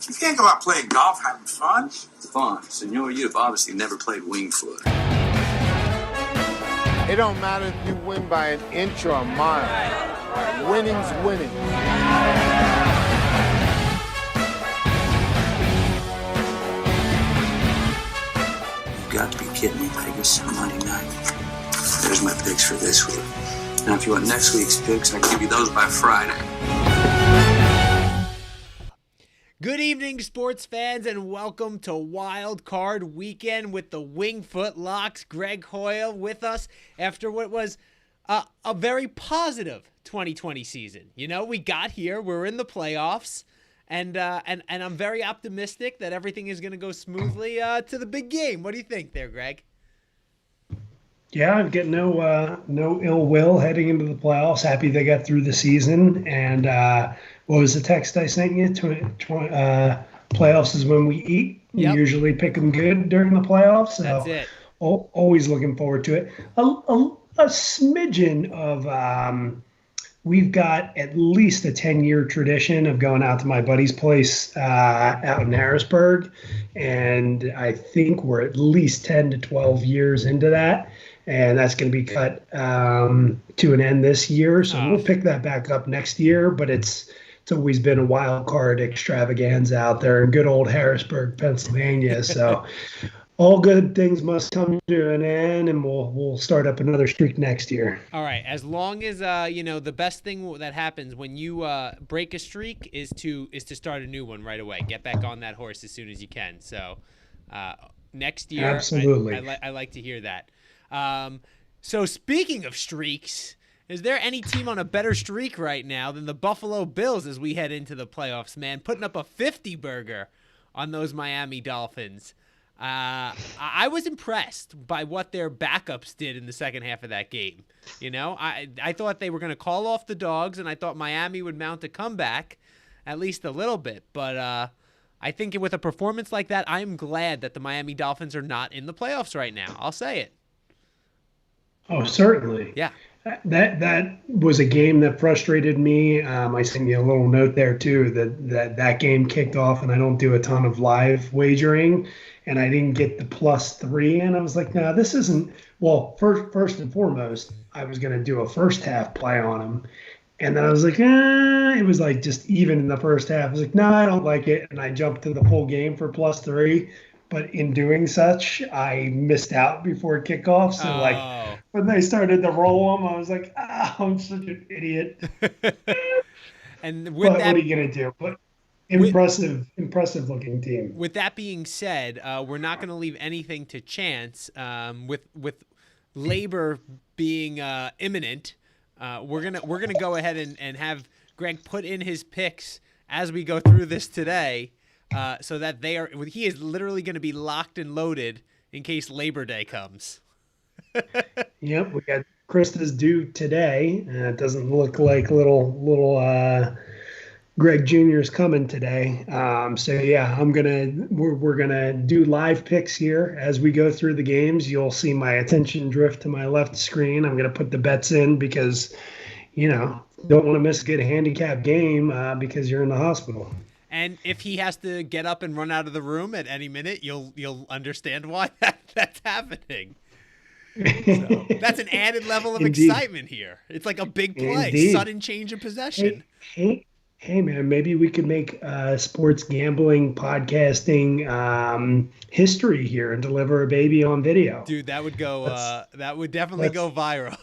You can't go out playing golf having fun. Fun. Senor, you have obviously never played Wingfoot. It don't matter if you win by an inch or a mile. Winning's winning. You've got to be kidding me, Vegas. Monday night. There's my picks for this week. Now, if you want next week's picks, I can give you those by Friday. Good evening, sports fans, and welcome to Wild Card Weekend with the Wingfoot Locks. Greg Hoyle with us after what was a very positive 2020 season. You know, we got here, we're in the playoffs, and I'm very optimistic that everything is going to go smoothly to the big game. What do you think there, Greg? Yeah, I've got no ill will heading into the playoffs. Happy they got through the season. And what was the text I sent you? Playoffs is when we eat. Yep. We usually pick them good during the playoffs. So That's it. Always looking forward to it. A smidgen of we've got at least a 10-year tradition of going out to my buddy's place out in Harrisburg. And I think we're at least 10 to 12 years into that. And that's going to be cut to an end this year. So we'll pick that back up next year. But it's always been a wild card extravaganza out there in good old Harrisburg, Pennsylvania. So all good things must come to an end, and we'll start up another streak next year. All right. As long as the best thing that happens when you break a streak is to start a new one right away. Get back on that horse as soon as you can. So next year, absolutely, I like to hear that. So speaking of streaks, is there any team on a better streak right now than the Buffalo Bills as we head into the playoffs, man? Putting up a 50-burger on those Miami Dolphins. I was impressed by what their backups did in the second half of that game. You know, I thought they were going to call off the dogs, and I thought Miami would mount a comeback at least a little bit. But I think with a performance like that, I'm glad that the Miami Dolphins are not in the playoffs right now. I'll say it. Oh, certainly. Yeah. That was a game that frustrated me. I sent you a little note there too that game kicked off, and I don't do a ton of live wagering, and I didn't get the +3, and I was like, no, this isn't. Well, first and foremost, I was going to do a first half play on them, and then I was like, it was like just even in the first half. I was like, no, I don't like it, and I jumped to the full game for +3. But in doing such, I missed out before kickoff. So, like, when they started to roll them, I was like, I'm such an idiot. And what are you going to do? But impressive looking team. With that being said, we're not going to leave anything to chance. With labor being imminent, we're gonna go ahead and have Greg put in his picks as we go through this today. So that he is literally going to be locked and loaded in case Labor Day comes. Yep, we got Krista's due today. It doesn't look like little Greg Jr. is coming today. So yeah, we're gonna do live picks here as we go through the games. You'll see my attention drift to my left screen. I'm gonna put the bets in because, don't want to miss a good handicap game because you're in the hospital. And if he has to get up and run out of the room at any minute, you'll understand why that's happening. So, that's an added level of excitement here. It's like a big play, Indeed. Sudden change of possession. Hey, man, maybe we could make sports gambling podcasting history here and deliver a baby on video. Dude, that would go. That would definitely go viral.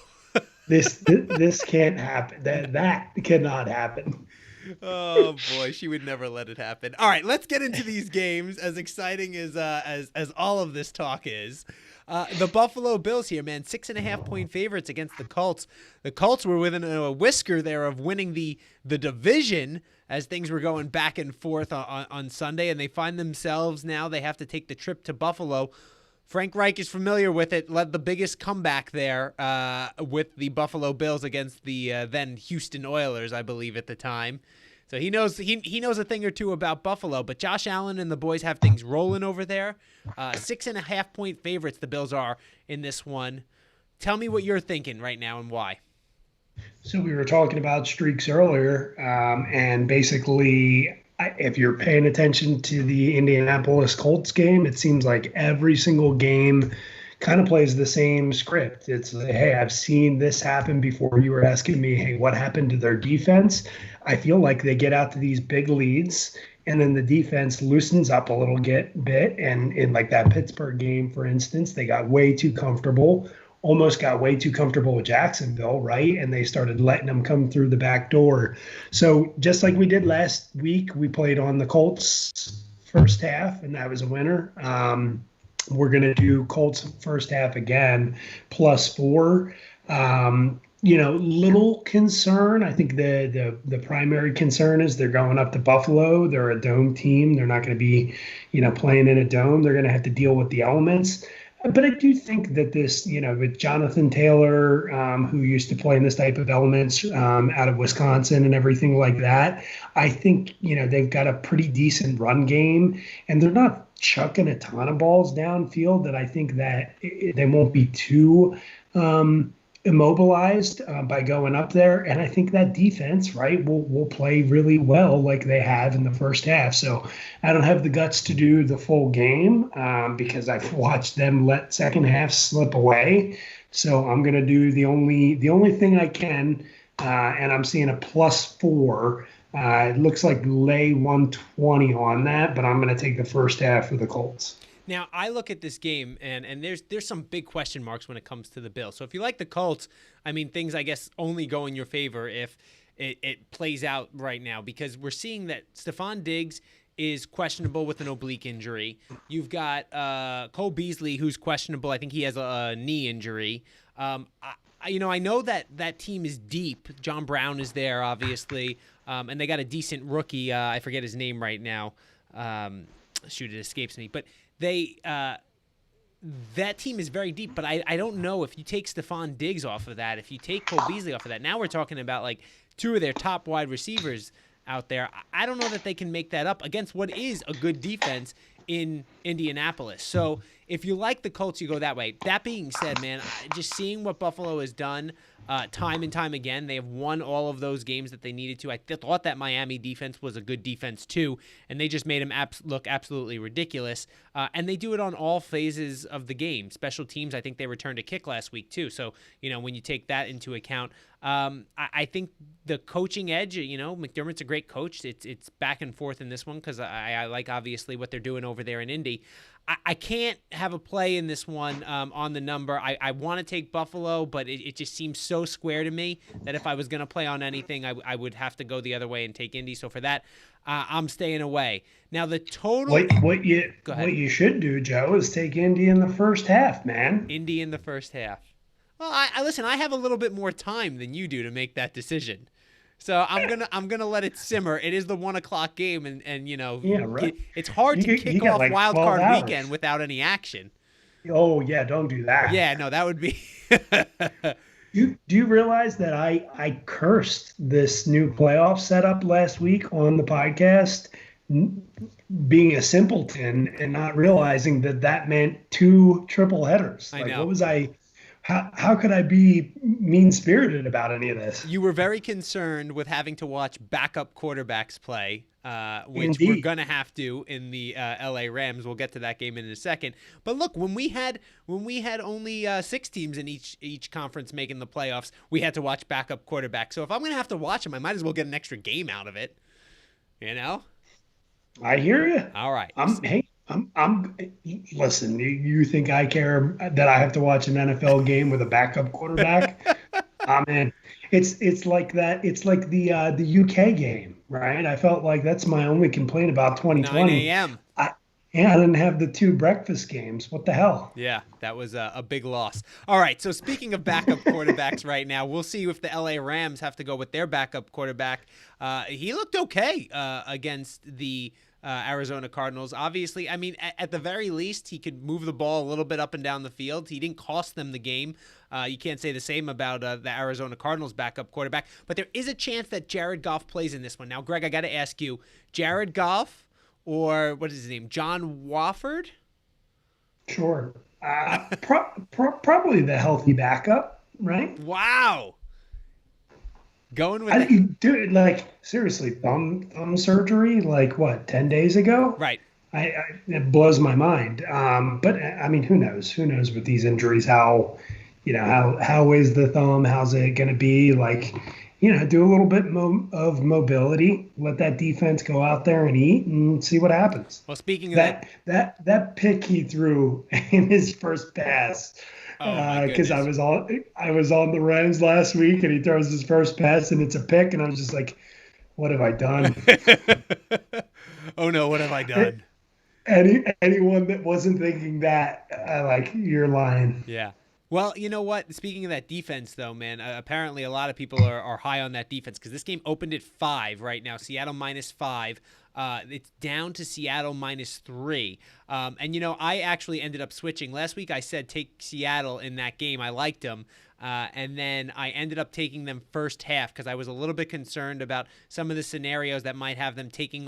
This can't happen. That cannot happen. Oh boy, she would never let it happen. All right, let's get into these games. As exciting as all of this talk is, the Buffalo Bills here, man, 6.5-point favorites against the Colts. The Colts were within a whisker there of winning the division as things were going back and forth on Sunday, and they find themselves now they have to take the trip to Buffalo. Frank Reich is familiar with it, led the biggest comeback there with the Buffalo Bills against the then Houston Oilers, I believe, at the time. So he knows a thing or two about Buffalo, but Josh Allen and the boys have things rolling over there. 6.5-point favorites the Bills are in this one. Tell me what you're thinking right now and why. So we were talking about streaks earlier, and basically if you're paying attention to the Indianapolis Colts game, it seems like every single game kind of plays the same script. It's like, hey, I've seen this happen before. You were asking me, hey, what happened to their defense? I feel like they get out to these big leads, and then the defense loosens up a little bit. And in like that Pittsburgh game, for instance, they got way too comfortable, almost got way too comfortable with Jacksonville, right? And they started letting them come through the back door. So just like we did last week, we played on the Colts first half, and that was a winner. We're going to do Colts first half again, +4. Little concern. I think the primary concern is they're going up to Buffalo. They're a dome team. They're not going to be, playing in a dome. They're going to have to deal with the elements. But I do think that this, with Jonathan Taylor, who used to play in this type of elements out of Wisconsin and everything like that, I think, they've got a pretty decent run game, and they're not chucking a ton of balls downfield that I think that they won't be too immobilized by going up there. And I think that defense, right, will play really well like they have in the first half. So I don't have the guts to do the full game because I've watched them let second half slip away. So I'm going to do the only thing I can, and I'm seeing a +4. It looks like lay 120 on that, but I'm going to take the first half of the Colts. Now, I look at this game, and there's some big question marks when it comes to the Bills. So if you like the Colts, I mean, things, I guess, only go in your favor if it plays out right now, because we're seeing that Stephon Diggs is questionable with an oblique injury. You've got Cole Beasley, who's questionable. I think he has a knee injury. I know that team is deep. John Brown is there, obviously, and they got a decent rookie. I forget his name right now. It escapes me. But that team is very deep, but I don't know if you take Stephon Diggs off of that, if you take Cole Beasley off of that. Now we're talking about like two of their top wide receivers out there. I don't know that they can make that up against what is a good defense in Indianapolis. So if you like the Colts, you go that way. That being said, man, just seeing what Buffalo has done time and time again, they have won all of those games that they needed to. I thought that Miami defense was a good defense too, and they just made them look absolutely ridiculous. And they do it on all phases of the game. Special teams, I think they returned a kick last week too. So, when you take that into account, I think the coaching edge, McDermott's a great coach. It's back and forth in this one because I like, obviously, what they're doing over there in Indy. I can't have a play in this one on the number. I want to take Buffalo, but it just seems so square to me that if I was going to play on anything, I would have to go the other way and take Indy. So for that, I'm staying away. Now the total. What you should do, Joe, is take Indy in the first half, man. Indy in the first half. Well, listen. I have a little bit more time than you do to make that decision. So I'm gonna let it simmer. It is the 1:00 game, and right. It's hard to kick off like wild card hours. Weekend without any action. Oh yeah, don't do that. Yeah, no, that would be. Do you realize that I cursed this new playoff setup last week on the podcast, being a simpleton and not realizing that meant 2 triple headers? I know. What was I? How could I be mean-spirited about any of this? You were very concerned with having to watch backup quarterbacks play, which Indeed. we're going to have to in the LA Rams. We'll get to that game in a second. But look, when we had only 6 teams in each conference making the playoffs, we had to watch backup quarterbacks. So if I'm going to have to watch them, I might as well get an extra game out of it. I hear you. All right. Listen, you think I care that I have to watch an NFL game with a backup quarterback? Man, it's like that. It's like the UK game, right? I felt like that's my only complaint about 2020. 9 a.m. I didn't have the 2 breakfast games. What the hell? Yeah, that was a big loss. All right, so speaking of backup quarterbacks right now, we'll see if the LA Rams have to go with their backup quarterback. He looked okay against the Arizona Cardinals. Obviously, I mean, at the very least, he could move the ball a little bit up and down the field. He didn't cost them the game. You can't say the same about the Arizona Cardinals backup quarterback. But there is a chance that Jared Goff plays in this one. Now, Greg, I got to ask you, Jared Goff or what is his name, John Wofford? Sure. Probably the healthy backup, right? Wow. Going with I, the dude, like seriously, thumb surgery, like what, 10 days ago? right. It blows my mind. But I mean, who knows? Who knows with these injuries? How, how is the thumb? How's it going to be? Like, do a little bit of mobility. Let that defense go out there and eat and see what happens. Well, speaking of that, That pick he threw in his first pass, oh my because goodness. I was on the Rams last week and he throws his first pass and it's a pick and I was just like, what have I done? Oh no, what have I done? Anyone that wasn't thinking that, like, you're lying. Yeah. Well, you know what? Speaking of that defense, though, man, apparently a lot of people are high on that defense because this game opened at 5 right now. Seattle -5. It's down to Seattle -3. And, I actually ended up switching. Last week I said take Seattle in that game. I liked them. And then I ended up taking them first half because I was a little bit concerned about some of the scenarios that might have them taking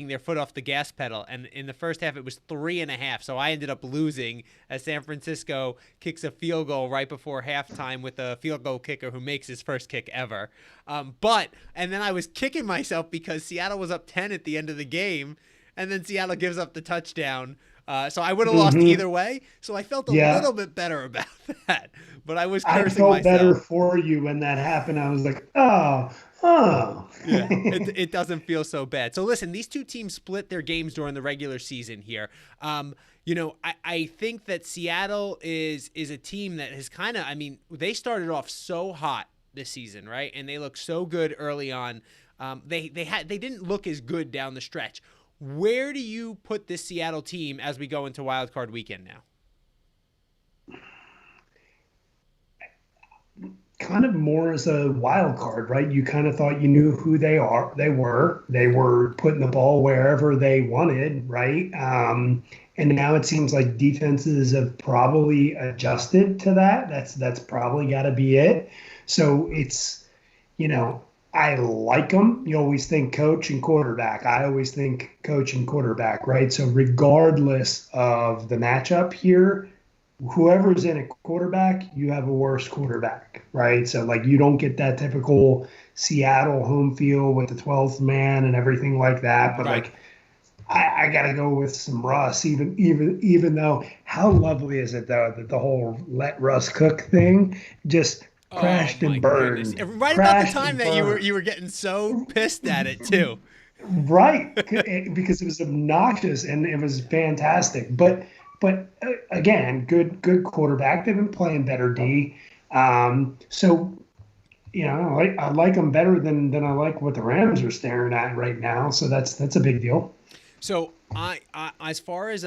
their foot off the gas pedal. And in the first half, it was 3.5. So I ended up losing as San Francisco kicks a field goal right before halftime with a field goal kicker who makes his first kick ever. And then I was kicking myself because Seattle was up 10 at the end of the game. And then Seattle gives up the touchdown. So I would have lost either way. So I felt a little bit better about that. But I was cursing felt myself. better for you when that happened. I was like, oh. Yeah, it doesn't feel so bad. So listen, these two teams split their games during the regular season here. I think that Seattle is a team that has kind of, they started off so hot this season, right? And they looked so good early on. They didn't look as good down the stretch. Where do you put this Seattle team as we go into Wild Card Weekend now? Kind of more as a wild card, right? You kind of thought you knew who they were putting the ball wherever they wanted, right? And now it seems like defenses have probably adjusted to that. That's probably got to be it. So it's, I like them. You always think coach and quarterback. I always think coach and quarterback, right? So regardless of the matchup here, whoever's in a quarterback, you have a worse quarterback, right? So, like, you don't get that typical Seattle home field with the 12th man and everything like that. But, right. like, I got to go with some Russ, even though how lovely is it, though, that the whole let Russ cook thing just crashed and burned. Goodness. Right about the time that you were getting so pissed at it, too. Right, because it was obnoxious and it was fantastic. But again, good quarterback. They've been playing better D. So, I like them better than I like what the Rams are staring at right now. So that's a big deal. So I as far as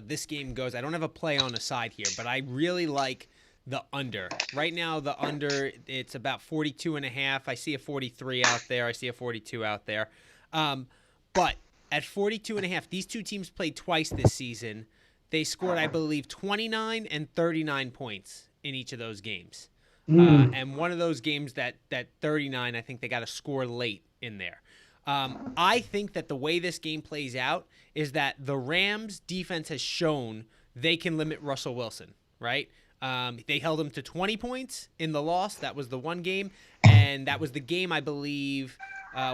this game goes, I don't have a play on the side here, but I really like the under. Right now, the under, it's about 42.5. I see a 43 out there. I see a 42 out there. But at 42.5, these two teams played twice this season. They scored, I believe, 29 and 39 points in each of those games. And one of those games, that 39, I think they got a score late in there. I think that the way this game plays out is that the Rams defense has shown they can limit Russell Wilson, right? They held him to 20 points in the loss. That was the one game. And that was the game, I believe,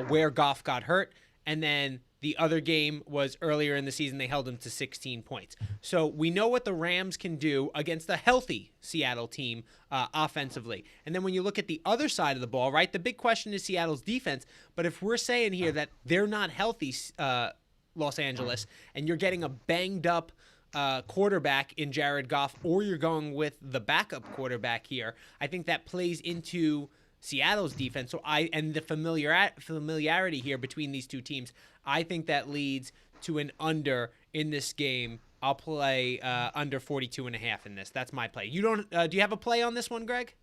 where Goff got hurt. And then the other game was earlier in the season. They held him to 16 points. So we know what the Rams can do against a healthy Seattle team offensively. And then when you look at the other side of the ball, right, the big question is Seattle's defense. But if we're saying here that they're not healthy, Los Angeles, and you're getting a banged up quarterback in Jared Goff, or you're going with the backup quarterback here, I think that plays into Seattle's defense. And the familiarity here between these two teams, I think that leads to an under in this game. I'll play under 42.5 in this. That's my play. You don't? Do you have a play on this one, Greg?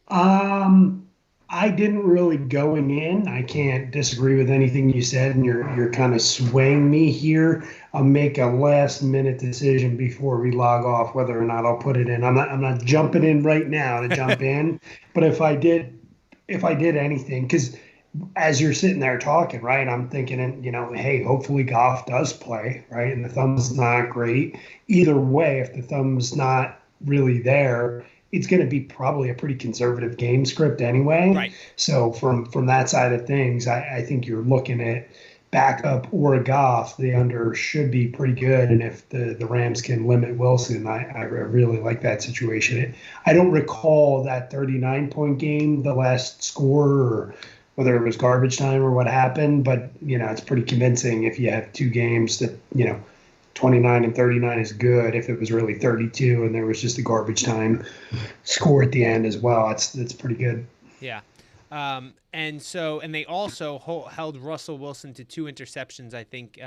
I didn't really going in. I can't disagree with anything you said, and you're kind of swaying me here. I'll make a last minute decision before we log off whether or not I'll put it in. I'm not jumping in right now to jump in, but if I did anything, because as you're sitting there talking, right, I'm thinking, hey, hopefully Goff does play, right, and the thumb's not great. Either way, if the thumb's not really there, it's going to be probably a pretty conservative game script anyway. Right. So from that side of things, I think you're looking at backup or Goff. The under should be pretty good, and if the Rams can limit Wilson, I really like that situation. I don't recall that 39-point game, the last score, or whether it was garbage time or what happened, but it's pretty convincing if you have two games that 29 and 39 is good. If it was really 32 and there was just a garbage time score at the end as well, that's pretty good. Yeah. And they also held Russell Wilson to 2 interceptions, I think,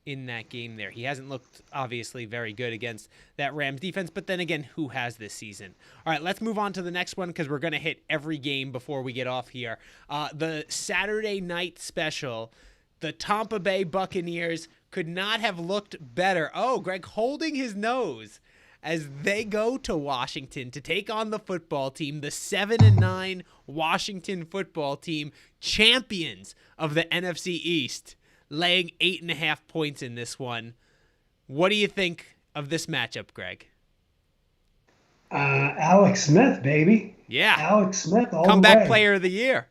in that game there. He hasn't looked obviously very good against that Rams defense, but then again, who has this season? All right, let's move on to the next one because we're going to hit every game before we get off here. The Saturday night special, the Tampa Bay Buccaneers could not have looked better. Oh, Greg holding his nose as they go to Washington to take on the football team, the 7-9 Washington football team, champions of the NFC East, laying 8.5 points in this one. What do you think of this matchup, Greg? Alex Smith, baby. Yeah. Alex Smith all Comeback the way. player of the year.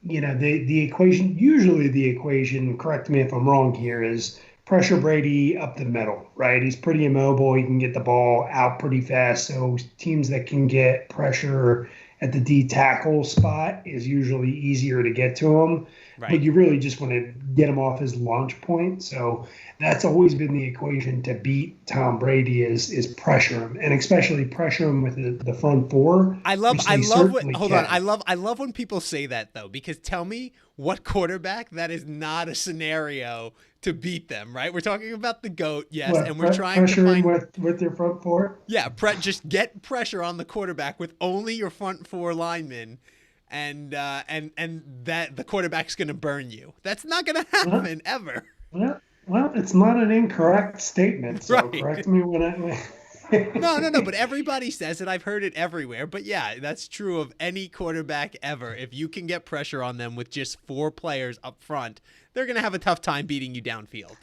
The equation, usually the equation, correct me if I'm wrong here, is pressure Brady up the middle, right? He's pretty immobile. He can get the ball out pretty fast. So teams that can get pressure at the D tackle spot is usually easier to get to him. Right. But you really just want to get him off his launch point. So that's always been the equation to beat Tom Brady is pressure him, and especially pressure him with the front four. I love when people say that though, because tell me what quarterback that is not a scenario to beat them, right? We're talking about the GOAT, yes, and we're trying to find with your front four. Yeah, just get pressure on the quarterback with only your front four linemen, and that the quarterback's going to burn you. That's not going to happen ever. Well, it's not an incorrect statement, so Right. correct me when I. No, but everybody says it. I've heard it everywhere. But yeah, that's true of any quarterback ever. If you can get pressure on them with just 4 players up front, they're going to have a tough time beating you downfield.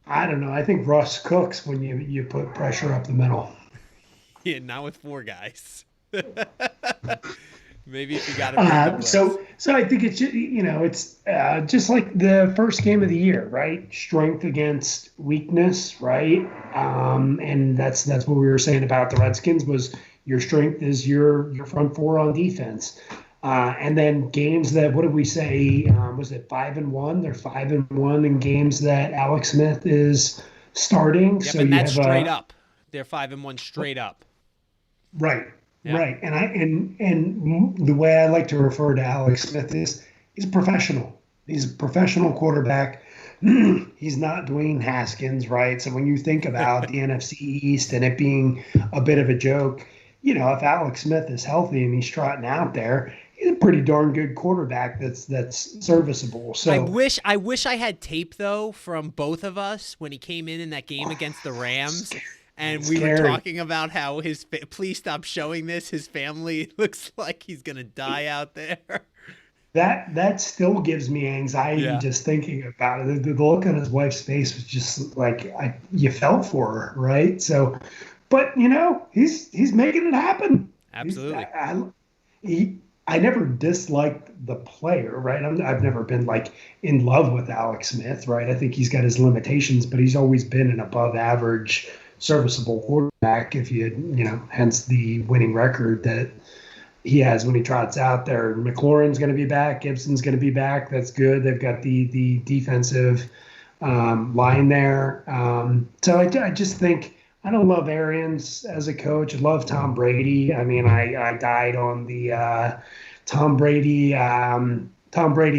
I don't know. I think Russ cooks when you put pressure up the middle. Yeah, not with 4 guys. Maybe if you got it. So I think it's just like the first game of the year, right? Strength against weakness, right? And that's what we were saying about the Redskins was your strength is your front four on defense. And then games that, what did we say? Was it 5-1? They're 5-1 in games that Alex Smith is starting. Yep, so and you that's have straight up. They're 5-1 straight up. Right. Yeah. Right. And the way I like to refer to Alex Smith is he's a professional. He's a professional quarterback. He's not Dwayne Haskins, right? So when you think about the NFC East and it being a bit of a joke, if Alex Smith is healthy and he's trotting out there, he's a pretty darn good quarterback that's serviceable. So I wish I had tape though from both of us when he came in that game against the Rams. And we were talking about how please stop showing this. His family looks like he's going to die out there. That still gives me anxiety just thinking about it. The look on his wife's face was just like you felt for her, right? So, but he's making it happen. Absolutely. I never disliked the player, right? I've never been like in love with Alex Smith, right? I think he's got his limitations, but he's always been an above average, serviceable quarterback. Hence the winning record that he has when he trots out there. McLaurin's going to be back. Gibson's going to be back. That's good. They've got the defensive line there. So I just think I don't love Arians as a coach. I love Tom Brady. I mean, I died on the Tom Brady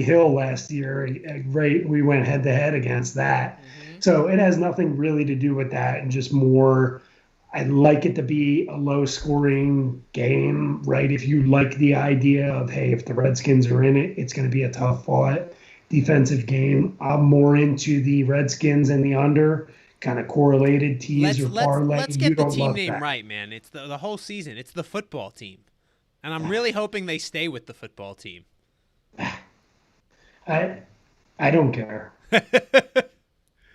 Hill last year. We went head to head against that. Mm-hmm. So it has nothing really to do with that, and just more. I'd like it to be a low-scoring game, right? If you like the idea of, hey, if the Redskins are in it, it's going to be a tough-fought defensive game. I'm more into the Redskins and the under, kind of correlated tease or parlay. Let's get the team name right, man. It's the whole season. It's the football team. And I'm really hoping they stay with the football team. I don't care.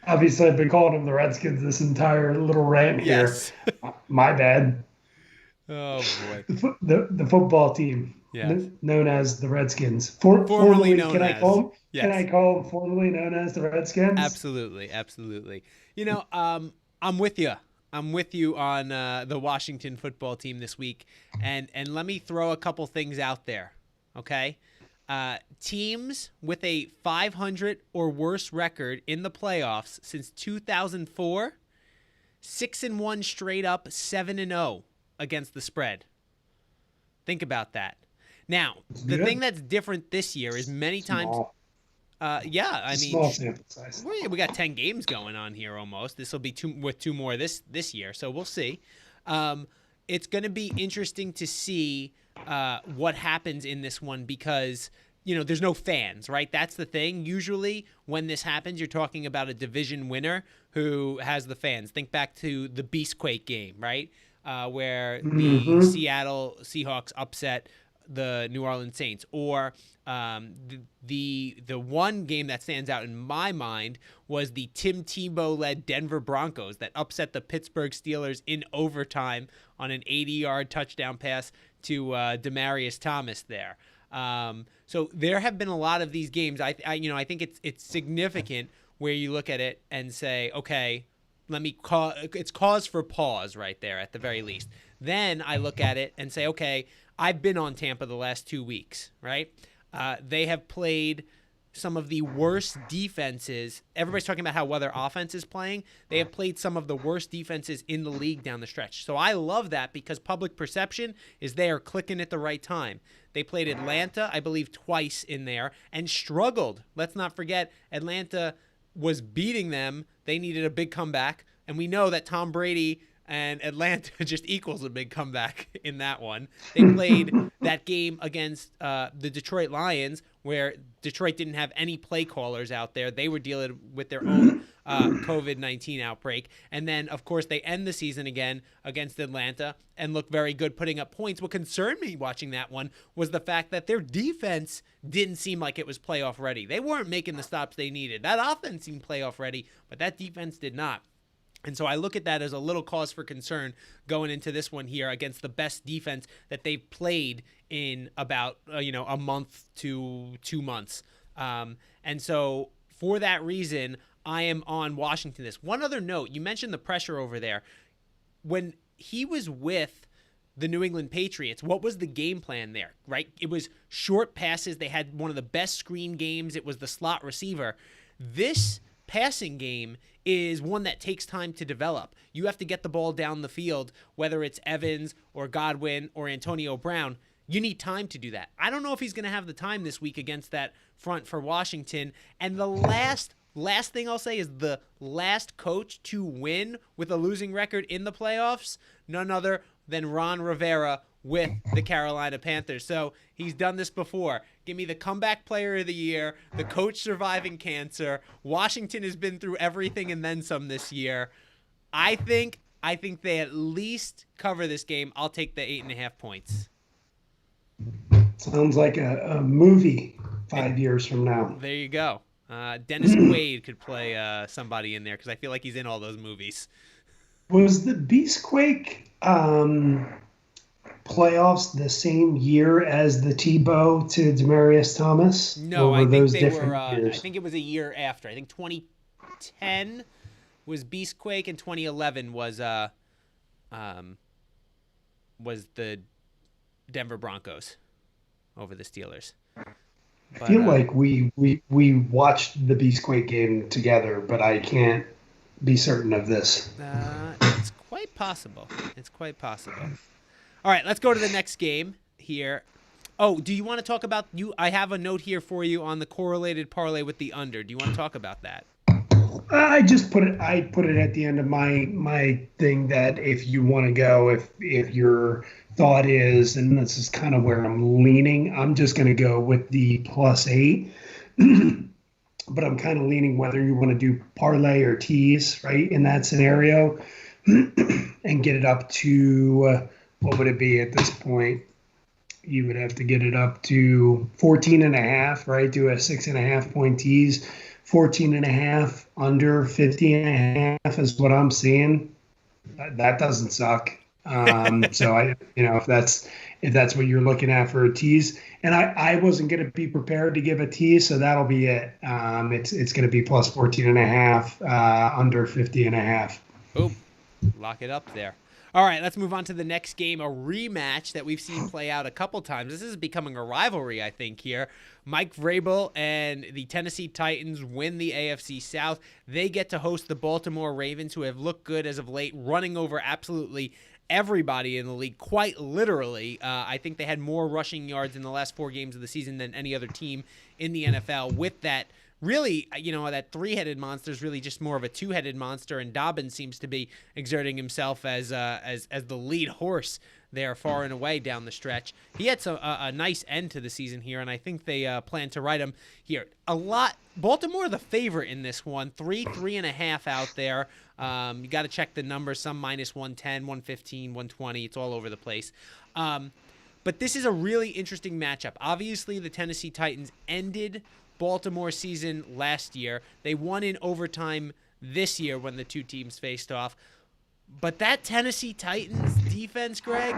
Obviously, I've been calling them the Redskins this entire little rant here. Yes. My bad. Oh boy. The football team Yes. known as the Redskins. Formerly Formerly, known can I as. call them? Can Yes. I call them formerly known as the Redskins? Absolutely, absolutely. I'm with you. I'm with you on the Washington football team this week, and let me throw a couple things out there. Okay, teams with a 500 or worse record in the playoffs since 2004, 6-1 straight up, 7-0 against the spread. Think about that. Now, the good. thing that's different this year is many times. Small. Yeah, I mean, Small sample size. we got 10 games going on here almost. This will be two more this year, so we'll see. It's going to be interesting to see what happens in this one because there's no fans, right? That's the thing. Usually when this happens, you're talking about a division winner who has the fans. Think back to the Beastquake game, right? Where the Seattle Seahawks upset the New Orleans Saints, or the one game that stands out in my mind was the Tim Tebow-led Denver Broncos that upset the Pittsburgh Steelers in overtime on an 80-yard touchdown pass to Demaryius Thomas there. So there have been a lot of these games. I think it's significant where you look at it and say, okay, it's cause for pause right there at the very least. Then I look at it and say, okay, I've been on Tampa the last 2 weeks, right? They have played some of the worst defenses. Everybody's talking about how well their offense is playing. They have played some of the worst defenses in the league down the stretch. So I love that because public perception is they are clicking at the right time. They played Atlanta, I believe, twice in there and struggled. Let's not forget, Atlanta was beating them. They needed a big comeback. And we know that Tom Brady and Atlanta just equals a big comeback in that one. They played that game against the Detroit Lions, where Detroit didn't have any play callers out there. They were dealing with their own COVID-19 outbreak. And then, of course, they end the season again against Atlanta and look very good putting up points. What concerned me watching that one was the fact that their defense didn't seem like it was playoff ready. They weren't making the stops they needed. That offense seemed playoff ready, but that defense did not. And so I look at that as a little cause for concern going into this one here against the best defense that they've played in about, a month to 2 months. And so for that reason, I am on Washington this. One other note, you mentioned the pressure over there. When he was with the New England Patriots, what was the game plan there, right? It was short passes. They had one of the best screen games. It was the slot receiver. This passing game is one that takes time to develop. You have to get the ball down the field, whether it's Evans or Godwin or Antonio Brown. You need time to do that. I don't know if he's going to have the time this week against that front for Washington. And the last thing I'll say is the last coach to win with a losing record in the playoffs, none other than Ron Rivera with the Carolina Panthers. So he's done this before. Give me the comeback player of the year, the coach surviving cancer. Washington has been through everything and then some this year. I think they at least cover this game. I'll take the 8.5 points. Sounds like a movie 5 years from now. There you go. Dennis Quaid could play somebody in there because I feel like he's in all those movies. Was the Beastquake playoffs the same year as the Tebow to Demaryius Thomas? No, I think they were. I think it was a year after. I think 2010 was Beastquake, and 2011 was the Denver Broncos over the Steelers. I feel like we watched the Beastquake game together, but I can't be certain of this. It's quite possible. All right, let's go to the next game here. Oh, do you want to talk about you? I have a note here for you on the correlated parlay with the under. Do you want to talk about that? I just put it. I put it at the end of my thing that if you want to go, if your thought is, and this is kind of where I'm leaning, I'm just going to go with the +8. But I'm kind of leaning whether you want to do parlay or tease, right, in that scenario, and get it up to what would it be at this point? You would have to get it up to 14.5, right? Do a 6.5 point tease 14 and a half, under 50 and a half is what I'm seeing. That doesn't suck. So if that's what you're looking at for a tease, and I wasn't going to be prepared to give a tease, so that'll be it. It's going to be plus 14 and a half, under 50 and a half. Boom. Lock it up there. All right, let's move on to the next game, a rematch that we've seen play out a couple times. This is becoming a rivalry, I think, here. Mike Vrabel and the Tennessee Titans win the AFC South. They get to host the Baltimore Ravens, who have looked good as of late, running over absolutely everybody in the league, quite literally. I think they had more rushing yards in the last 4 games of the season than any other team in the NFL. With that, really, that 3-headed monster is really just more of a 2-headed monster, and Dobbins seems to be exerting himself as the lead horse there far and away down the stretch. He had a nice end to the season here, and I think they plan to ride him here. Baltimore the favorite in this one, 3.5 out there. You got to check the numbers, some minus 110, 115, 120. It's all over the place. But this is a really interesting matchup. Obviously, the Tennessee Titans ended Baltimore season last year. They won in overtime this year when the two teams faced off. But that Tennessee Titans defense, Greg,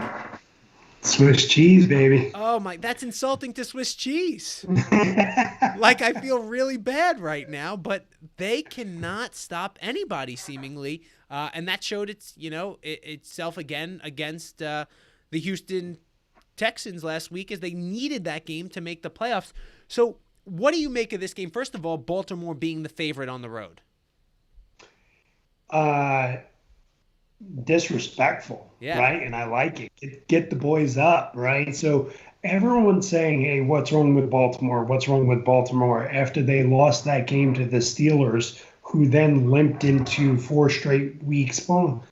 Swiss cheese, baby. oh my, that's insulting to Swiss cheese. Like, I feel really bad right now, but they cannot stop anybody seemingly. And that showed itself again against the Houston Texans last week, as they needed that game to make the playoffs. So what do you make of this game? First of all, Baltimore being the favorite on the road. Disrespectful, Yeah. right? And I like it. Get the boys up, right? So everyone's saying, hey, what's wrong with Baltimore? What's wrong with Baltimore? After they lost that game to the Steelers, who then limped into 4 straight weeks. Well,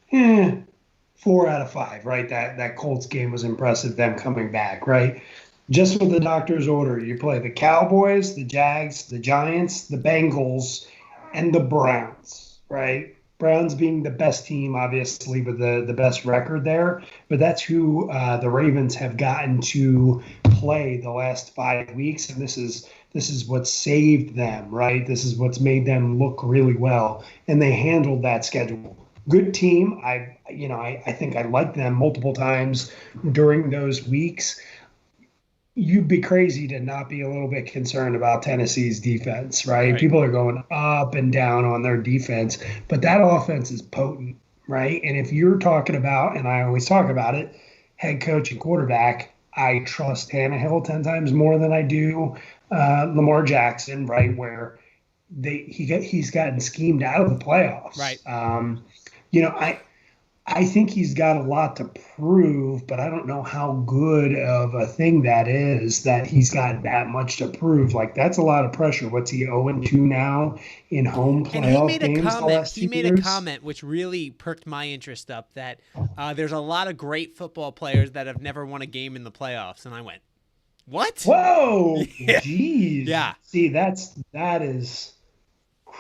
4 out of 5, right? That Colts game was impressive, them coming back, right? Just with the doctor's order, you play the Cowboys, the Jags, the Giants, the Bengals, and the Browns, right? Browns being the best team, obviously, with the best record there. But that's who the Ravens have gotten to play the last 5 weeks. And this is what saved them, right? This is what's made them look really well. And they handled that schedule. Good team. I think I liked them multiple times during those weeks. You'd be crazy to not be a little bit concerned about Tennessee's defense, right? People are going up and down on their defense, but that offense is potent, right? And if you're talking about, and I always talk about it, head coach and quarterback, I trust Tannehill 10 times more than I do Lamar Jackson, right? Where he's gotten schemed out of the playoffs. Right. I think he's got a lot to prove, but I don't know how good of a thing that is that he's got that much to prove. Like, that's a lot of pressure. What's he 0-2 now in home playoff games? He made a comment which really perked my interest up, that there's a lot of great football players that have never won a game in the playoffs. And I went, what? Whoa, Yeah. Jeez. Yeah. See, that is.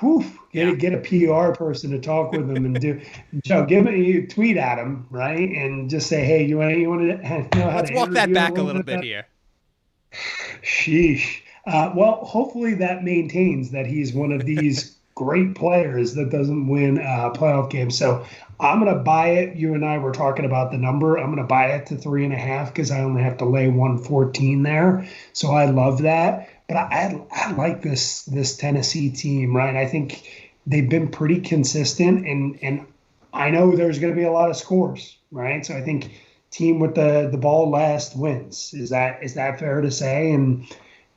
Whew, get a PR person to talk with them and do. Joe, you tweet at him, right, and just say, hey, you want to know how Let's to walk that back a little bit here. Sheesh. Well, hopefully that maintains that he's one of these great players that doesn't win playoff games. So I'm going to buy it. You and I were talking about the number. I'm going to buy it to 3.5 because I only have to lay 114 there. So I love that. But I like this Tennessee team, right? I think they've been pretty consistent, and I know there's going to be a lot of scores, right? So I think team with the ball last wins. Is that fair to say? And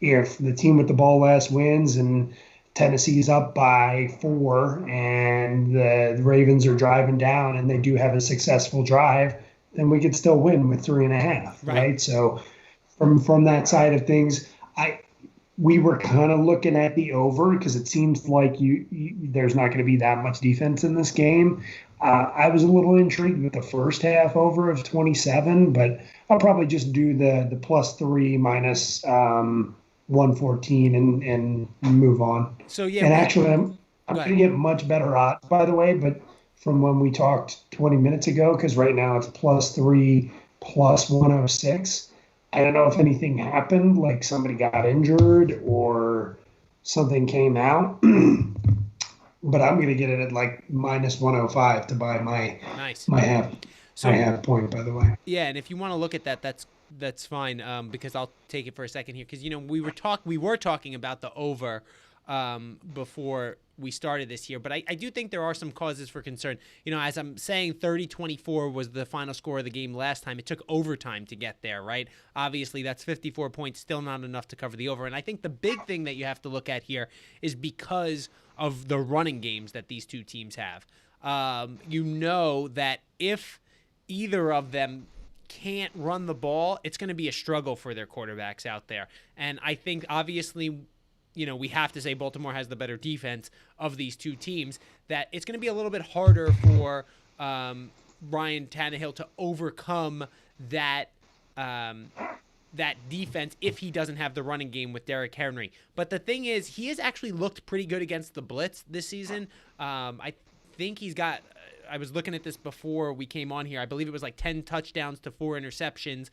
if the team with the ball last wins and Tennessee's up by 4 and the Ravens are driving down and they do have a successful drive, then we could still win with 3.5, right? So from that side of things, we were kind of looking at the over because it seems like there's not going to be that much defense in this game. I was a little intrigued with the first half over of 27, but I'll probably just do the +3 minus 114 and move on. So yeah, and actually, I'm going to get much better odds, by the way, but from when we talked 20 minutes ago, because right now it's +3 plus 106. I don't know if anything happened, like somebody got injured or something came out, but I'm going to get it at like minus 105 to buy my Nice. my half So my half point. By the way, yeah, and if you want to look at that, that's fine. Because I'll take it for a second here, because we were talking about the over before we started this here, but I do think there are some causes for concern. As I'm saying, 30-24 was the final score of the game last time. It took overtime to get there, right? Obviously, that's 54 points, still not enough to cover the over. And I think the big thing that you have to look at here is because of the running games that these two teams have. That if either of them can't run the ball, it's going to be a struggle for their quarterbacks out there. And I think, obviously, we have to say Baltimore has the better defense of these two teams, that it's going to be a little bit harder for Ryan Tannehill to overcome that defense if he doesn't have the running game with Derrick Henry. But the thing is, he has actually looked pretty good against the blitz this season. I think he's got, I was looking at this before we came on here, I believe it was like 10 touchdowns to 4 interceptions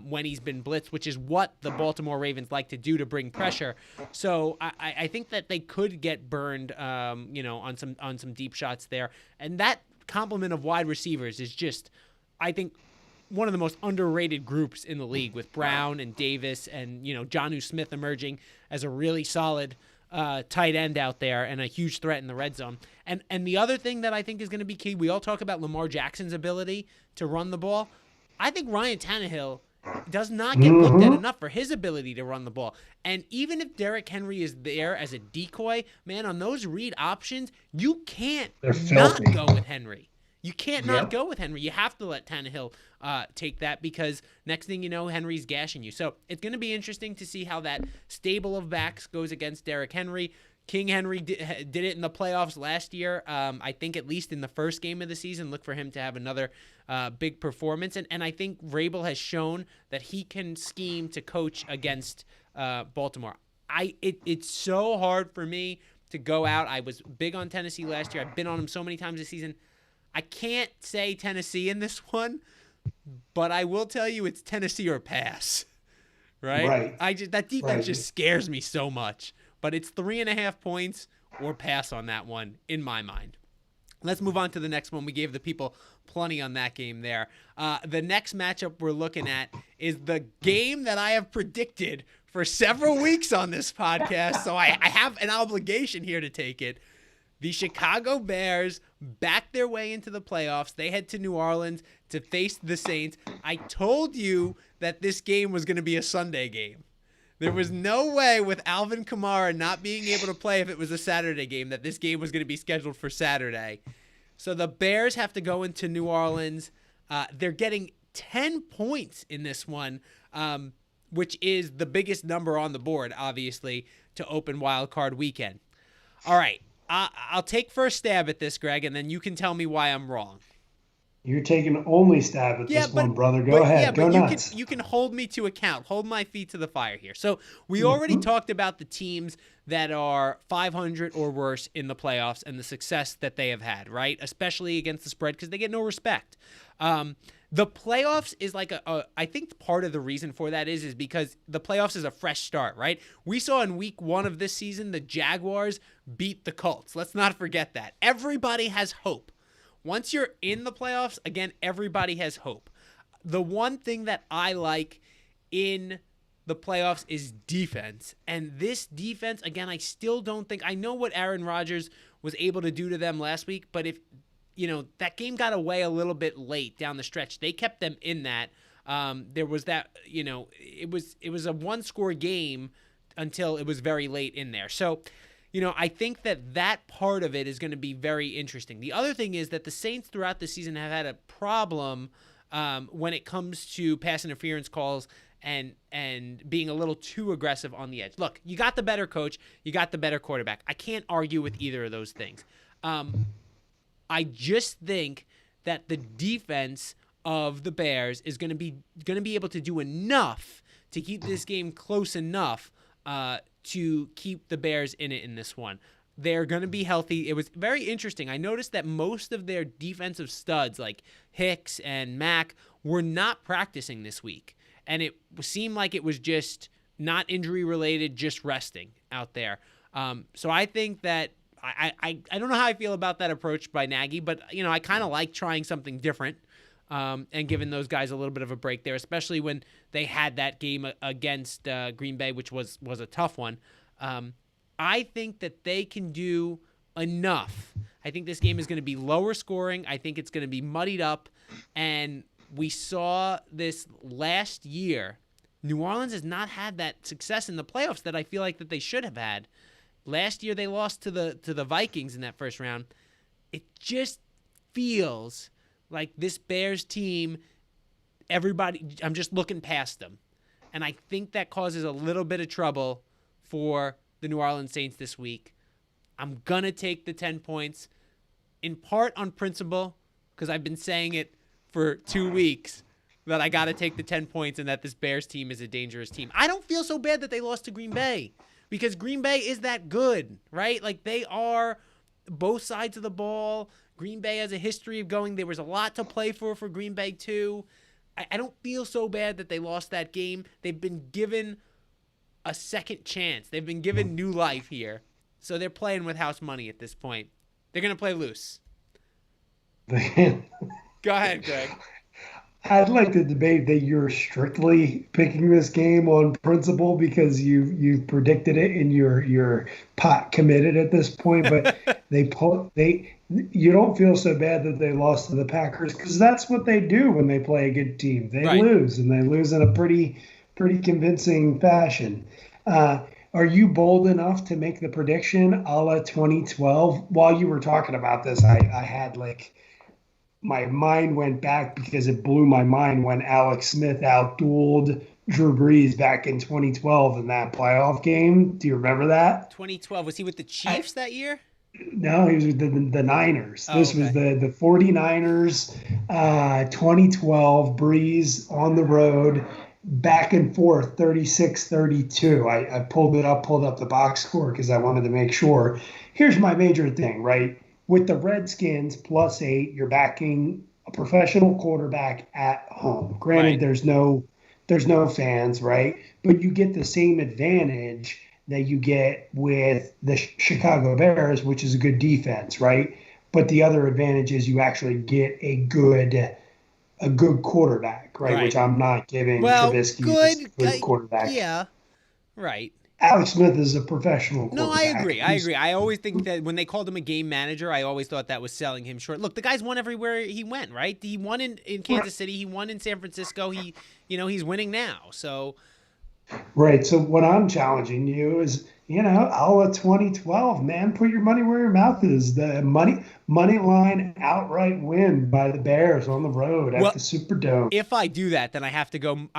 when he's been blitzed, which is what the Baltimore Ravens like to do to bring pressure. So I think that they could get burned, on some deep shots there. And that complement of wide receivers is just, I think, one of the most underrated groups in the league, with Brown and Davis and, Jonnu Smith emerging as a really solid tight end out there and a huge threat in the red zone. And the other thing that I think is going to be key, we all talk about Lamar Jackson's ability to run the ball. I think Ryan Tannehill does not get looked at enough for his ability to run the ball. And even if Derrick Henry is there as a decoy, man, on those read options, you can't not go with Henry. You can't not go with Henry. You have to let Tannehill take that, because next thing you know, Henry's gashing you. So it's going to be interesting to see how that stable of backs goes against Derrick Henry. King Henry did it in the playoffs last year. I think at least in the first game of the season, look for him to have another big performance. And I think Vrabel has shown that he can scheme to coach against Baltimore. It's so hard for me to go out. I was big on Tennessee last year. I've been on them so many times this season. I can't say Tennessee in this one, but I will tell you it's Tennessee or pass, right? That defense just scares me so much. But it's 3.5 points or pass on that one in my mind. Let's move on to the next one. We gave the people plenty on that game there. The next matchup we're looking at is the game that I have predicted for several weeks on this podcast, so I have an obligation here to take it. The Chicago Bears back their way into the playoffs. They head to New Orleans to face the Saints. I told you that this game was going to be a Sunday game. There was no way, with Alvin Kamara not being able to play if it was a Saturday game, that this game was going to be scheduled for Saturday. So the Bears have to go into New Orleans. They're getting 10 points in this one, which is the biggest number on the board, obviously, to open Wild Card Weekend. All right. I'll take first stab at this, Greg, and then you can tell me why I'm wrong. You're taking only stab at this one, brother. Go ahead. Go nuts. You can hold me to account. Hold my feet to the fire here. So we already talked about the teams that are 500 or worse in the playoffs and the success that they have had, right? Especially against the spread, because they get no respect. The playoffs is like I think part of the reason for that is because the playoffs is a fresh start, right? We saw in week 1 of this season, the Jaguars beat the Colts. Let's not forget that. Everybody has hope. Once you're in the playoffs, again, everybody has hope. The one thing that I like in the playoffs is defense. And this defense, again, I still don't think, I know what Aaron Rodgers was able to do to them last week, but if, that game got away a little bit late down the stretch. They kept them in that. There was that, it was a 1-score game until it was very late in there. So, I think that part of it is going to be very interesting. The other thing is that the Saints throughout the season have had a problem when it comes to pass interference calls and being a little too aggressive on the edge. Look, you got the better coach, you got the better quarterback. I can't argue with either of those things. I just think that the defense of the Bears is going to be able to do enough to keep this game close enough to keep the Bears in it in this one. They're going to be healthy. It was very interesting. I noticed that most of their defensive studs, like Hicks and Mack, were not practicing this week. And it seemed like it was just not injury related, just resting out there. So I think that I don't know how I feel about that approach by Nagy, but I kind of like trying something different and giving those guys a little bit of a break there, especially when they had that game against Green Bay, which was a tough one. I think that they can do enough. I think this game is going to be lower scoring. I think it's going to be muddied up. And we saw this last year. New Orleans has not had that success in the playoffs that I feel like that they should have had. Last year they lost to the Vikings in that first round. It just feels like this Bears team, I'm just looking past them. And I think that causes a little bit of trouble for the New Orleans Saints this week. I'm going to take the 10 points, in part on principle, because I've been saying it for 2 weeks, that I got to take the 10 points and that this Bears team is a dangerous team. I don't feel so bad that they lost to Green Bay, because Green Bay is that good, right? Like, they are both sides of the ball. Green Bay has a history of going. There was a lot to play for Green Bay, too. I don't feel so bad that they lost that game. They've been given a second chance. They've been given new life here. So they're playing with house money at this point. They're going to play loose. Go ahead, Greg. I'd like to debate that you're strictly picking this game on principle because you've predicted it and you're pot committed at this point. But you don't feel so bad that they lost to the Packers, because that's what they do when they play a good team. They lose, and they lose in a pretty convincing fashion. Are you bold enough to make the prediction a la 2012? While you were talking about this, I had my mind went back because it blew my mind when Alex Smith outdueled Drew Brees back in 2012 in that playoff game. Do you remember that? 2012. Was he with the Chiefs that year? No, he was with the Niners. Oh, this okay. was the 49ers, 2012, Brees on the road, back and forth, 36-32. I pulled up the box score because I wanted to make sure. Here's my major thing, right? With the Redskins +8, you're backing a professional quarterback at home. Granted, Right. there's no fans, right? But you get the same advantage that you get with the Chicago Bears, which is a good defense, right? But the other advantage is you actually get a good quarterback, right? Which I'm not giving Trubisky good quarterback. Yeah, right. Alex Smith is a professional quarterback. No, I agree. I always think that when they called him a game manager, I always thought that was selling him short. Look, the guy's won everywhere he went, right? He won in Kansas City. He won in San Francisco. He's winning now. So. Right. So what I'm challenging you is, all of 2012, man, put your money where your mouth is. The money line outright win by the Bears on the road at the Superdome. If I do that, then I have to go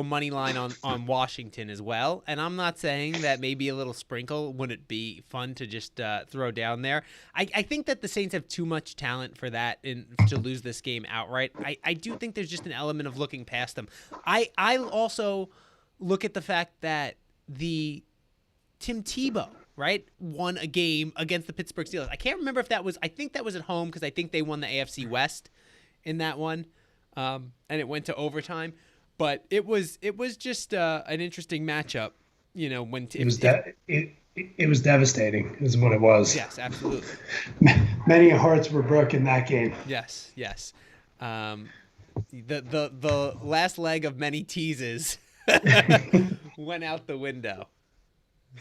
money line on Washington as well. And I'm not saying that maybe a little sprinkle wouldn't be fun to just throw down there. I think that the Saints have too much talent for that to lose this game outright. I do think there's just an element of looking past them. I also look at the fact that Tim Tebow, right, won a game against the Pittsburgh Steelers. I can't remember if I think that was at home, because I think they won the AFC West in that one, and it went to overtime. But it was just an interesting matchup, when it was devastating, is what it was. Yes, absolutely. Many hearts were broken that game. Yes. The last leg of many teases went out the window.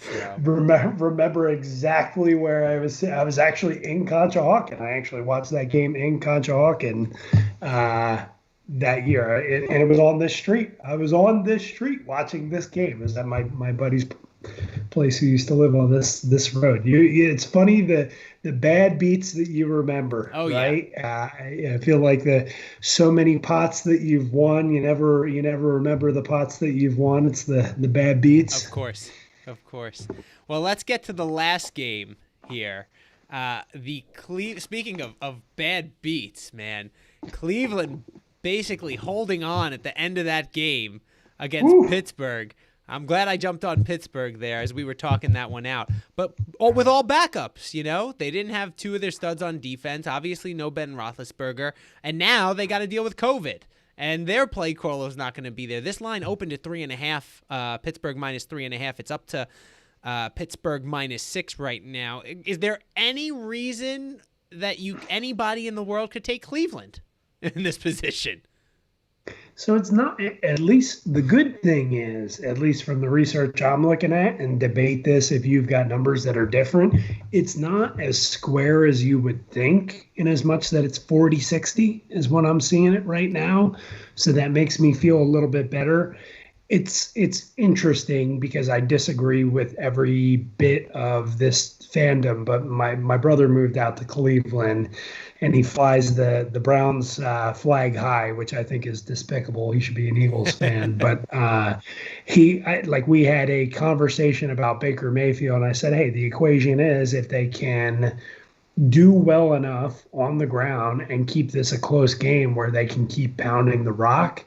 So. Remember exactly where I was. I was actually in Conshohocken. I actually watched that game in Conshohocken that year, and it was on this street. I was on this street watching this game. It was at my buddy's place who used to live on this road. It's funny the bad beats that you remember. Oh, right? Yeah. I feel like so many pots that you've won, you never remember the pots that you've won. It's the bad beats. Of course. Well, let's get to the last game here. Speaking of bad beats, man, Cleveland basically holding on at the end of that game against Pittsburgh. I'm glad I jumped on Pittsburgh there as we were talking that one out. But with all backups, they didn't have two of their studs on defense. Obviously, no Ben Roethlisberger. And now they got to deal with COVID. And their play caller is not going to be there. This line opened at 3.5. Pittsburgh -3.5. It's up to Pittsburgh -6 right now. Is there any reason that anybody in the world could take Cleveland in this position? So it's not, at least the good thing is, at least from the research I'm looking at, and debate this if you've got numbers that are different, it's not as square as you would think, in as much that it's 40-60 is what I'm seeing it right now. So that makes me feel a little bit better. It's interesting because I disagree with every bit of this fandom, but my brother moved out to Cleveland and he flies the Browns flag high, which I think is despicable. He should be an Eagles fan. But we had a conversation about Baker Mayfield, and I said, hey, the equation is if they can do well enough on the ground and keep this a close game where they can keep pounding the rock,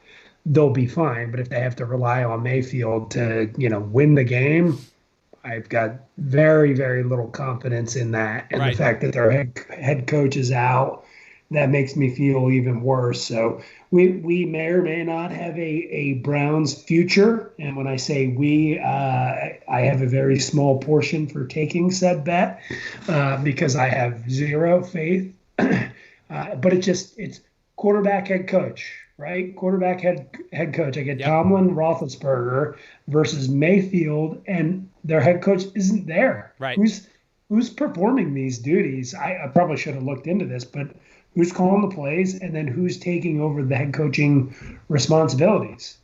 they'll be fine. But if they have to rely on Mayfield to, win the game, I've got very, very little confidence in that. And the fact that their head coach is out, that makes me feel even worse. So we may or may not have a Browns future. And when I say we, I have a very small portion for taking said bet because I have zero faith. But it's quarterback, head coach. Right? Quarterback, head coach. I get Tomlin, Roethlisberger versus Mayfield, and their head coach isn't there. Right. Who's performing these duties? I probably should have looked into this, but who's calling the plays, and then who's taking over the head coaching responsibilities?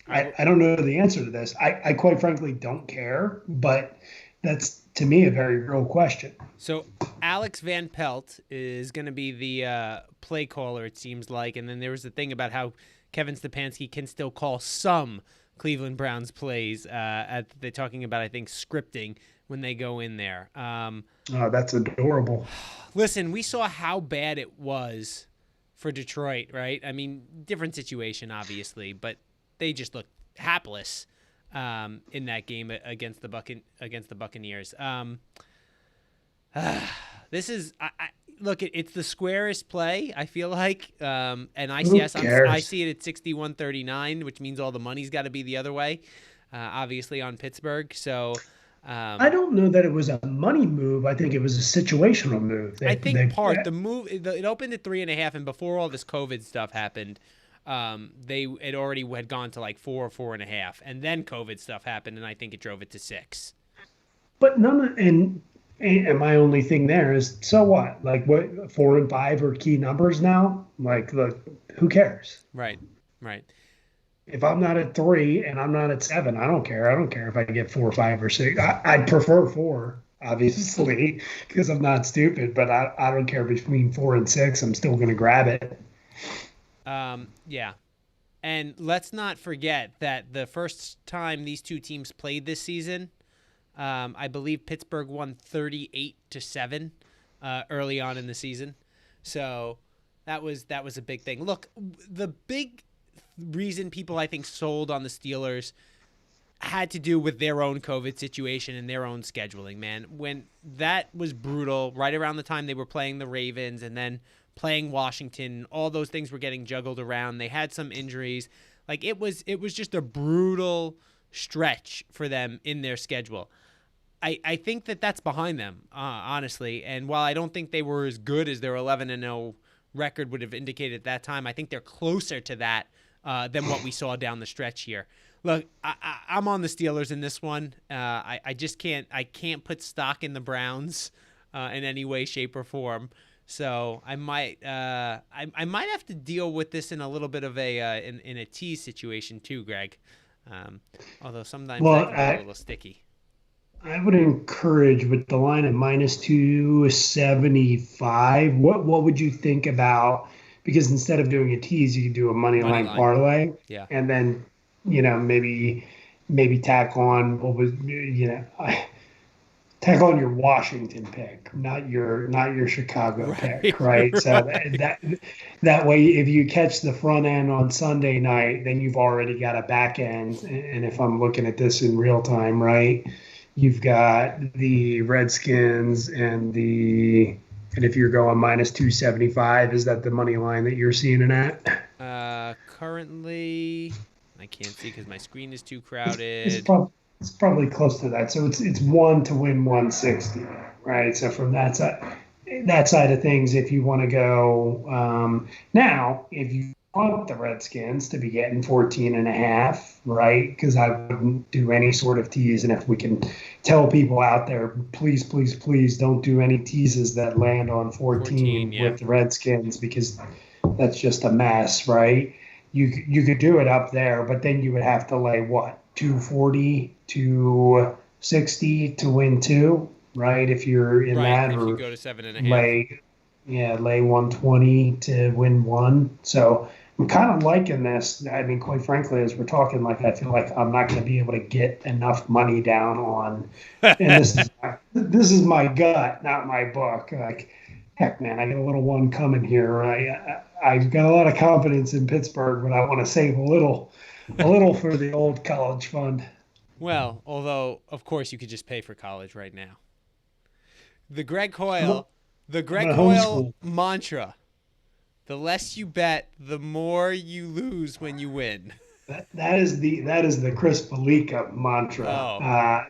I don't know the answer to this. I quite frankly don't care, but that's, to me, a very real question. So Alex Van Pelt is going to be the play caller, it seems like. And then there was the thing about how Kevin Stepanski can still call some Cleveland Browns plays. They're talking about, I think, scripting when they go in there. Oh, that's adorable. Listen, we saw how bad it was for Detroit, right? I mean, different situation, obviously, but they just looked hapless in that game against the Buccaneers. This is look. It's the squarest play, I feel like, and I see it at 61-39, which means all the money's got to be the other way, obviously on Pittsburgh. So I don't know that it was a money move. I think it was a situational move. The move it opened at 3.5, and before all this COVID stuff happened, they already had gone to like 4 or 4.5, and then COVID stuff happened, and I think it drove it to 6. But and my only thing there is, so what? Like, what, 4 and 5 are key numbers now? Like, look, who cares? Right. If I'm not at 3 and I'm not at 7, I don't care. I don't care if I get 4, 5, or 6. I'd prefer 4, obviously, because I'm not stupid. But I don't care between 4 and 6. I'm still going to grab it. Yeah. And let's not forget that the first time these two teams played this season, I believe Pittsburgh won 38-7 early on in the season. So that was a big thing. Look, the big reason people, I think, sold on the Steelers had to do with their own COVID situation and their own scheduling, man. When that was brutal, right around the time they were playing the Ravens and then playing Washington, all those things were getting juggled around. They had some injuries. Like, it was just a brutal stretch for them in their schedule. I think that's behind them, honestly. And while I don't think they were as good as their 11-0 record would have indicated at that time, I think they're closer to that than what we saw down the stretch here. Look, I'm on the Steelers in this one. I just can't put stock in the Browns in any way, shape, or form. So I might have to deal with this in a little bit of in a tease situation too, Greg. Although sometimes that can be a little sticky. I would encourage, with the line at -275. What would you think about? Because instead of doing a tease, you could do a money line parlay. Yeah. And then, maybe tack on tack on your Washington pick, not your Chicago pick, right? So that way, if you catch the front end on Sunday night, then you've already got a back end. And if I'm looking at this in real time, right, you've got the Redskins and if you're going -275, is that the money line that you're seeing it at? Currently, I can't see because my screen is too crowded. It's probably close to that. So it's 1 to win 160, right? So from that side of things, if you want to go now, if you want the Redskins to be getting 14.5, right? Because I wouldn't do any sort of tease. And if we can tell people out there, please, please, please don't do any teases that land on 14 yeah. with the Redskins, because that's just a mess, right? You could do it up there, but then you would have to lay what, 240, 260 to win 2, right? If you're in Right, that, if or you go to 7.5. lay 120 to win 1. So I'm kind of liking this. I mean, quite frankly, as we're talking, like, I feel like I'm not going to be able to get enough money down on, and this is my gut, not my book. Like, heck, man, I got a little one coming here. I've got a lot of confidence in Pittsburgh, but I want to save a little for the old college fund. Well, although, of course, you could just pay for college right now. The Greg Hoyle homeschool. mantra: the less you bet, the more you lose when you win. That is the Chris Felica mantra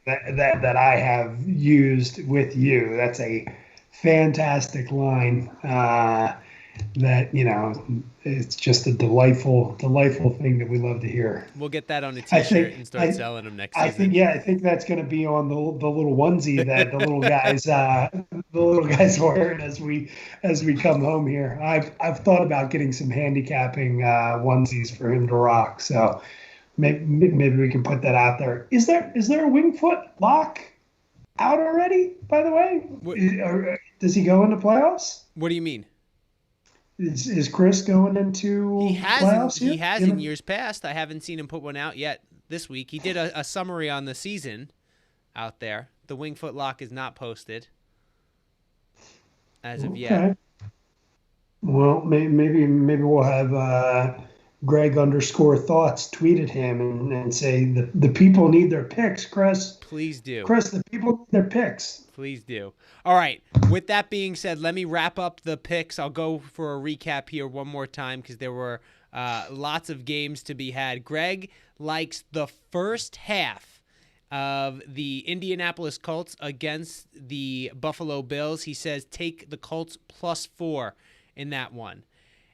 that I have used with you. That's a fantastic line. That, it's just a delightful thing that we love to hear. We'll get that on a T-shirt and start selling them next season. I think that's going to be on the little onesie that the little guys wear as we come home here. I've thought about getting some handicapping onesies for him to rock. So maybe we can put that out there. Is there a Wingfoot lock out already? By the way, does he go into playoffs? What do you mean? Is Chris going into playoffs yet? He has in years past. I haven't seen him put one out yet this week. He did a summary on the season out there. The Wingfoot lock is not posted as of yet. Well, maybe we'll have Greg _thoughts tweet at him and say the people need their picks, Chris. Please do. Chris, the people need their picks. Please do. All right. With that being said, let me wrap up the picks. I'll go for a recap here one more time because there were lots of games to be had. Greg likes the first half of the Indianapolis Colts against the Buffalo Bills. He says take the Colts +4 in that one.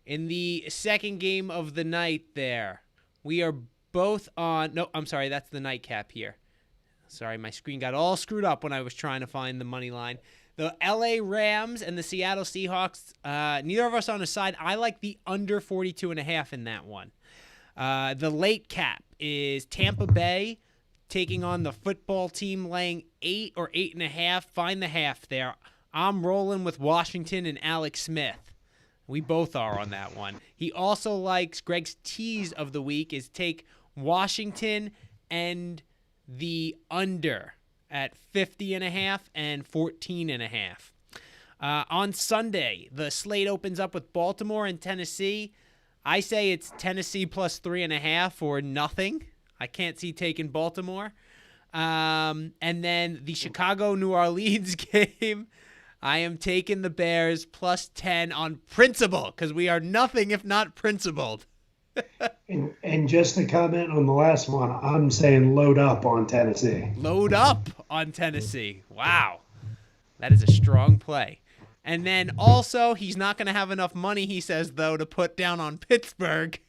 In the second game of the night there, we are both on – no, I'm sorry, that's the nightcap here. Sorry, my screen got all screwed up when I was trying to find the money line. The LA Rams and the Seattle Seahawks, neither of us on a side. I like the under 42.5 in that one. The late cap is Tampa Bay taking on the football team, laying 8 or 8.5. Find the half there. I'm rolling with Washington and Alex Smith. We both are on that one. He also likes Greg's tease of the week is take Washington and the under at 50.5 and 14.5. On Sunday, the slate opens up with Baltimore and Tennessee. I say it's Tennessee +3.5 or nothing. I can't see taking Baltimore. And then the Chicago-New Orleans game, I am taking the Bears +10 on principle because we are nothing if not principled. And just to comment on the last one, I'm saying load up on Tennessee. Load up on Tennessee. Wow. That is a strong play. And then also, he's not going to have enough money, he says, though, to put down on Pittsburgh.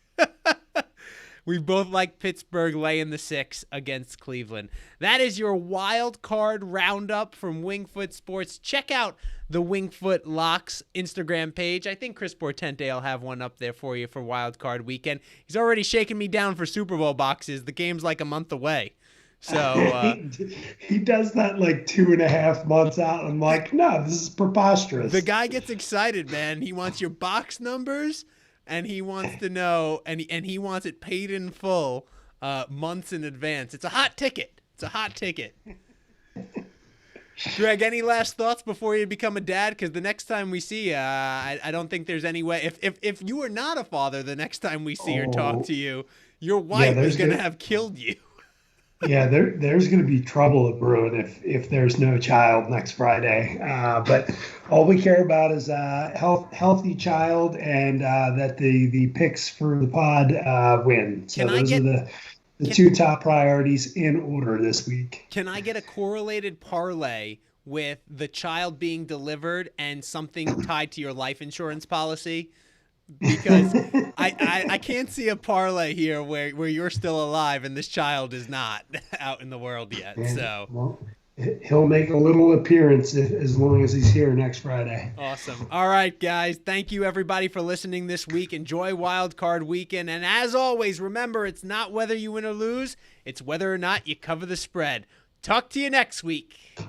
We both like Pittsburgh laying the 6 against Cleveland. That is your wild card roundup from Wingfoot Sports. Check out the Wingfoot Locks Instagram page. I think Chris Portente will have one up there for you for wild card weekend. He's already shaking me down for Super Bowl boxes. The game's like a month away. So he does that like 2.5 months out. I'm like, no, this is preposterous. The guy gets excited, man. He wants your box numbers. And he wants to know, and he wants it paid in full months in advance. It's a hot ticket. Greg, any last thoughts before you become a dad? Because the next time we see you, I don't think there's any way. If you are not a father, the next time we see or talk to you, your wife is going to have killed you. Yeah, there's going to be trouble at brewing if there's no child next Friday. But all we care about is healthy child and that the picks for the pod win. So The two top priorities in order this week. Can I get a correlated parlay with the child being delivered and something tied to your life insurance policy? Because I can't see a parlay here where you're still alive and this child is not out in the world yet. So well, he'll make a little appearance as long as he's here next Friday. Awesome. All right, guys. Thank you, everybody, for listening this week. Enjoy Wild Card Weekend. And as always, remember, it's not whether you win or lose. It's whether or not you cover the spread. Talk to you next week.